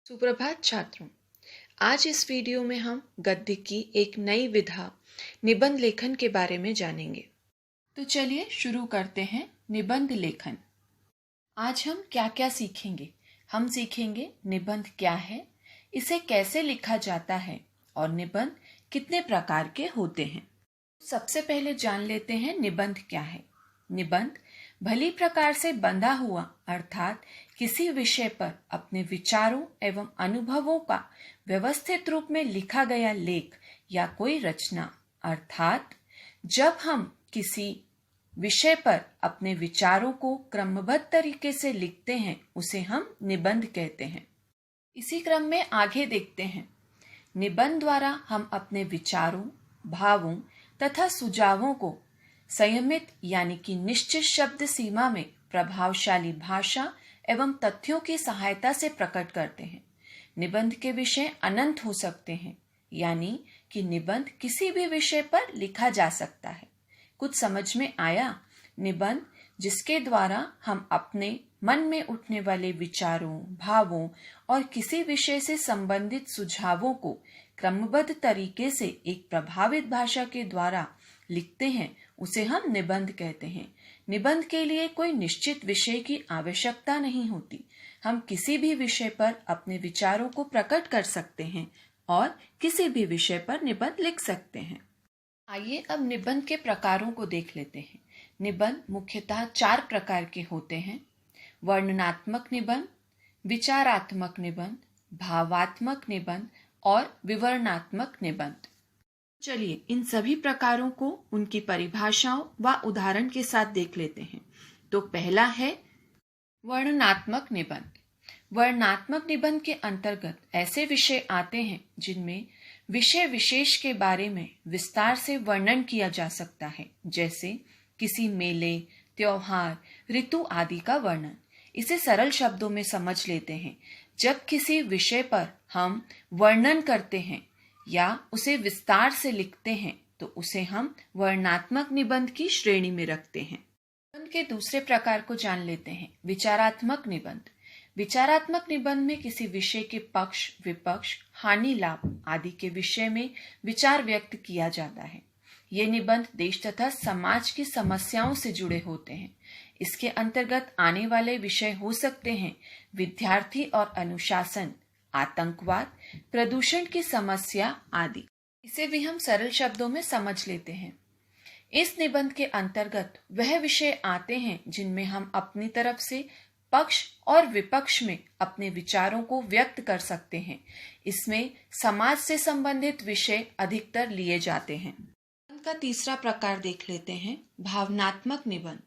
सुप्रभात छात्रों। आज इस वीडियो में हम गद्य की एक नई विधा निबंध लेखन के बारे में जानेंगे। तो चलिए शुरू करते हैं निबंध लेखन। आज हम क्या क्या सीखेंगे? हम सीखेंगे निबंध क्या है, इसे कैसे लिखा जाता है और निबंध कितने प्रकार के होते हैं। सबसे पहले जान लेते हैं निबंध क्या है। निबंध भली प्रकार से बंधा हुआ अर्थात किसी विषय पर अपने विचारों एवं अनुभवों का व्यवस्थित रूप में लिखा गया लेख या कोई रचना, अर्थात जब हम किसी विषय पर अपने विचारों को क्रमबद्ध तरीके से लिखते हैं उसे हम निबंध कहते हैं। इसी क्रम में आगे देखते हैं। निबंध द्वारा हम अपने विचारों, भावों तथा सुझावों को संयमित यानी कि निश्चित शब्द सीमा में प्रभावशाली भाषा एवं तथ्यों की सहायता से प्रकट करते हैं। निबंध के विषय अनंत हो सकते हैं, यानी कि निबंध किसी भी विषय पर लिखा जा सकता है। कुछ समझ में आया? निबंध जिसके द्वारा हम अपने मन में उठने वाले विचारों, भावों और किसी विषय से संबंधित सुझावों को क्रमबद्ध तरीके से एक प्रभावित भाषा के द्वारा लिखते हैं, उसे हम निबंध कहते हैं। निबंध के लिए कोई निश्चित विषय की आवश्यकता नहीं होती। हम किसी भी विषय पर अपने विचारों को प्रकट कर सकते हैं और किसी भी विषय पर निबंध लिख सकते हैं। आइए अब निबंध के प्रकारों को देख लेते हैं। निबंध मुख्यतः 4 प्रकार के होते हैं: वर्णनात्मक निबंध, विचारात्मक निबंध, भावात्मक निबंध और विवरणात्मक निबंध। चलिए इन सभी प्रकारों को उनकी परिभाषाओं व उदाहरण के साथ देख लेते हैं। तो पहला है वर्णनात्मक निबंध। वर्णनात्मक निबंध के अंतर्गत ऐसे विषय आते हैं जिनमें विषय विशेष के बारे में विस्तार से वर्णन किया जा सकता है, जैसे किसी मेले, त्योहार, ऋतु आदि का वर्णन। इसे सरल शब्दों में समझ लेते हैं। जब किसी विषय पर हम वर्णन करते हैं या उसे विस्तार से लिखते हैं तो उसे हम वर्णनात्मक निबंध की श्रेणी में रखते हैं। निबंध के दूसरे प्रकार को जान लेते हैं, विचारात्मक निबंध। विचारात्मक निबंध में किसी विषय के पक्ष, विपक्ष, हानि लाभ आदि के विषय में विचार व्यक्त किया जाता है। ये निबंध देश तथा समाज की समस्याओं से जुड़े होते हैं। इसके अंतर्गत आने वाले विषय हो सकते हैं विद्यार्थी और अनुशासन, आतंकवाद, प्रदूषण की समस्या आदि। इसे भी हम सरल शब्दों में समझ लेते हैं। इस निबंध के अंतर्गत वह विषय आते हैं जिनमें हम अपनी तरफ से पक्ष और विपक्ष में अपने विचारों को व्यक्त कर सकते हैं। इसमें समाज से संबंधित विषय अधिकतर लिए जाते हैं। निबंध का तीसरा प्रकार देख लेते हैं, भावनात्मक निबंध।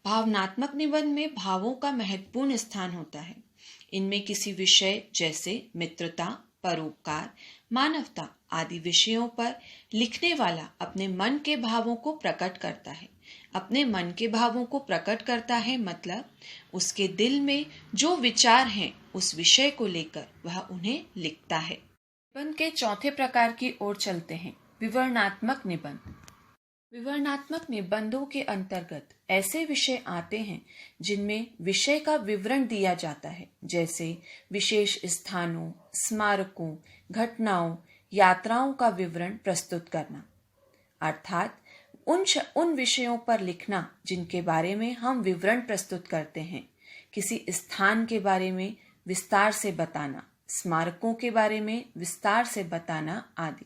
भावनात्मक निबंध में भावों का महत्वपूर्ण स्थान होता है। इनमें किसी विषय जैसे मित्रता, परोपकार, मानवता आदि विषयों पर लिखने वाला अपने मन के भावों को प्रकट करता है। अपने मन के भावों को प्रकट करता है मतलब उसके दिल में जो विचार हैं उस विषय को लेकर वह उन्हें लिखता है। निबंध के चौथे प्रकार की ओर चलते हैं, विवरणात्मक निबंध। विवरणात्मक निबंधों के अंतर्गत ऐसे विषय आते हैं जिनमें विषय का विवरण दिया जाता है, जैसे विशेष स्थानों, स्मारकों, घटनाओं, यात्राओं का विवरण प्रस्तुत करना, अर्थात उन विषयों पर लिखना जिनके बारे में हम विवरण प्रस्तुत करते हैं। किसी स्थान के बारे में विस्तार से बताना, स्मारकों के बारे में विस्तार से बताना आदि।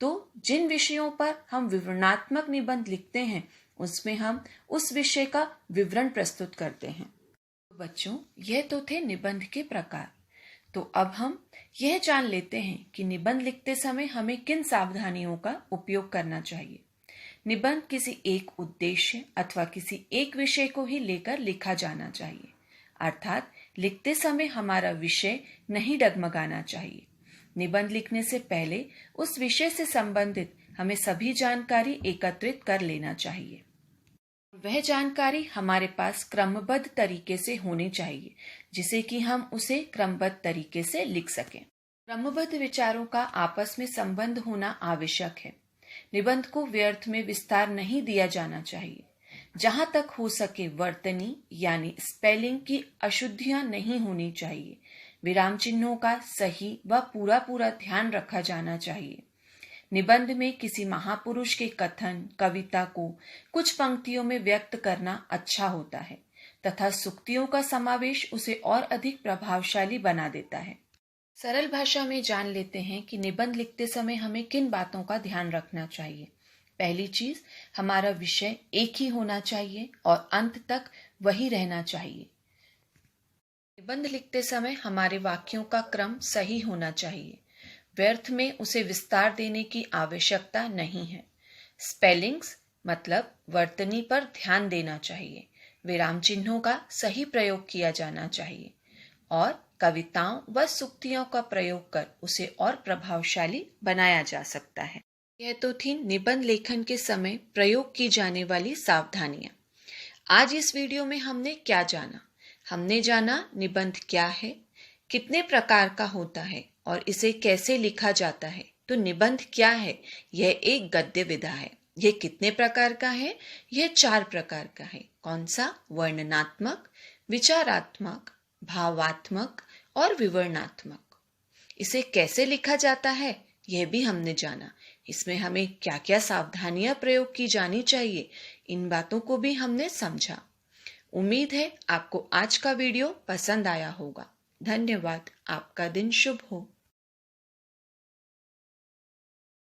तो जिन विषयों पर हम विवरणात्मक निबंध लिखते हैं उसमें हम उस विषय का विवरण प्रस्तुत करते हैं। तो बच्चों, यह तो थे निबंध के प्रकार। तो अब हम यह जान लेते हैं कि निबंध लिखते समय हमें किन सावधानियों का उपयोग करना चाहिए। निबंध किसी एक उद्देश्य अथवा किसी एक विषय को ही लेकर लिखा जाना चाहिए, अर्थात लिखते समय हमारा विषय नहीं डगमगाना चाहिए। निबंध लिखने से पहले उस विषय से संबंधित हमें सभी जानकारी एकत्रित कर लेना चाहिए। वह जानकारी हमारे पास क्रमबद्ध तरीके से होनी चाहिए, जिसे कि हम उसे क्रमबद्ध तरीके से लिख सकें। क्रमबद्ध विचारों का आपस में संबंध होना आवश्यक है। निबंध को व्यर्थ में विस्तार नहीं दिया जाना चाहिए। जहां तक हो सके वर्तनी यानी स्पेलिंग की अशुद्धियां नहीं होनी चाहिए। विराम चिन्हों का सही व पूरा ध्यान रखा जाना चाहिए। निबंध में किसी महापुरुष के कथन, कविता को कुछ पंक्तियों में व्यक्त करना अच्छा होता है तथा सूक्तियों का समावेश उसे और अधिक प्रभावशाली बना देता है। सरल भाषा में जान लेते हैं कि निबंध लिखते समय हमें किन बातों का ध्यान रखना चाहिए। पहली चीज, हमारा विषय एक ही होना चाहिए और अंत तक वही रहना चाहिए। निबंध लिखते समय हमारे वाक्यों का क्रम सही होना चाहिए। व्यर्थ में उसे विस्तार देने की आवश्यकता नहीं है। स्पेलिंग्स मतलब वर्तनी पर ध्यान देना चाहिए। विराम चिन्हों का सही प्रयोग किया जाना चाहिए और कविताओं व सूक्तियों का प्रयोग कर उसे और प्रभावशाली बनाया जा सकता है। यह तो थी निबंध लेखन के समय प्रयोग की जाने वाली सावधानियां। आज इस वीडियो में हमने क्या जाना? हमने जाना निबंध क्या है, कितने प्रकार का होता है और इसे कैसे लिखा जाता है। तो निबंध क्या है? यह एक गद्य विधा है। यह कितने प्रकार का है? यह 4 प्रकार का है। कौन सा? वर्णनात्मक, विचारात्मक, भावात्मक और विवरणात्मक। इसे कैसे लिखा जाता है यह भी हमने जाना। इसमें हमें क्या क्या सावधानियां प्रयोग की जानी चाहिए, इन बातों को भी हमने समझा। उम्मीद है आपको आज का वीडियो पसंद आया होगा। धन्यवाद। आपका दिन शुभ हो।